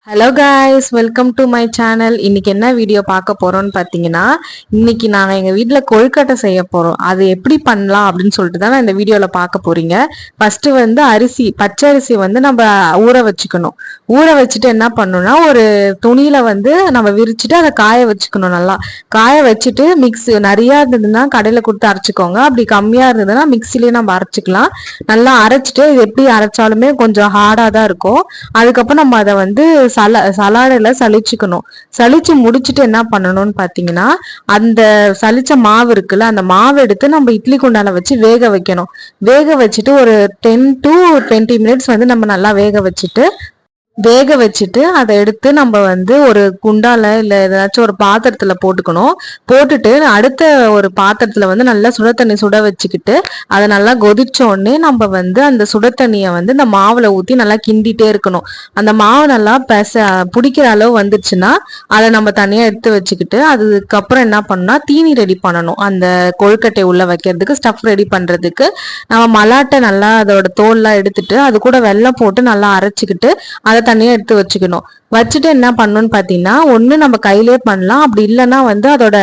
Hello guys, welcome to my channel. இன்னைக்கு என்ன video பார்க்க போறோம்னு பார்த்தீங்கன்னா, இன்னைக்கு நாங்கள் எங்கள் வீட்டில் கொழுக்கட்டை செய்ய போகிறோம். அது எப்படி பண்ணலாம் அப்படின்னு சொல்லிட்டு தான் நான் இந்த வீடியோவில் பார்க்க போறீங்க. ஃபர்ஸ்ட் அரிசி, பச்சை அரிசி நம்ம ஊற வச்சுக்கணும். ஊற வச்சுட்டு என்ன பண்ணணும்னா, ஒரு துணியில நம்ம விரிச்சுட்டு அதை காய வச்சுக்கணும். நல்லா காய வச்சுட்டு நிறையா இருந்ததுன்னா கடையில் கொடுத்து அரைச்சிக்கோங்க. அப்படி கம்மியாக இருந்ததுன்னா மிக்சிலேயே நம்ம அரைச்சிக்கலாம். நல்லா அரைச்சிட்டு இது எப்படி அரைச்சாலுமே கொஞ்சம் ஹார்டாக தான் இருக்கும். அதுக்கப்புறம் நம்ம அதை சலாடையில சலிச்சுக்கணும். சலிச்சு முடிச்சுட்டு என்ன பண்ணணும்னு பாத்தீங்கன்னா, அந்த சலிச்ச மாவு இருக்குல்ல, அந்த மாவு எடுத்து நம்ம இட்லி குண்டால வச்சு வேக வைக்கணும். வேக வச்சுட்டு ஒரு 10 to 20 மினிட்ஸ் நம்ம நல்லா வேக வச்சுட்டு அதை எடுத்து நம்ம ஒரு குண்டால இல்ல ஏதாச்சும் ஒரு பாத்திரத்துல போட்டுக்கணும். போட்டுட்டு அடுத்த ஒரு பாத்திரத்துல நல்லா சுட தண்ணி சுட வச்சுக்கிட்டு அதை நல்லா கொதிச்ச உடனே நம்ம அந்த சுட தண்ணியை இந்த மாவுல ஊத்தி நல்லா கிண்டிட்டே இருக்கணும். அந்த மாவு நல்லா பிடிக்கிற அளவு வந்துருச்சுன்னா அதை நம்ம தனியா எடுத்து வச்சுக்கிட்டு அதுக்கப்புறம் என்ன பண்ணணும்னா தீனி ரெடி பண்ணணும். அந்த கொழுக்கட்டை உள்ள வைக்கிறதுக்கு ஸ்டஃப் ரெடி பண்றதுக்கு நம்ம மலாட்டை நல்லா அதோட தோல்லாம் எடுத்துட்டு அது கூட வெல்லம் போட்டு நல்லா அரைச்சிக்கிட்டு அதை தனியா எடுத்து வச்சுட்டு என்ன பண்ணணும்னு பாத்தீங்கன்னா, ஒண்ணு நம்ம கையிலே பண்ணலாம். அப்படி இல்லைன்னா அதோட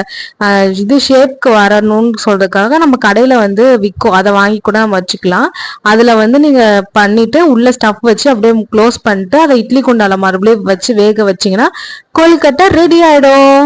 இது ஷேப்க்கு வரணும்னு சொல்றதுக்காக நம்ம கடையில விற்கும், அதை வாங்கி கூட நம்ம வச்சுக்கலாம். அதுல நீங்க பண்ணிட்டு உள்ள ஸ்டஃப் வச்சு அப்படியே க்ளோஸ் பண்ணிட்டு அதை இட்லி குண்டால மறுபடியும் வச்சு வேக வச்சீங்கன்னா கொழுக்கட்டை ரெடி ஆயிடும்.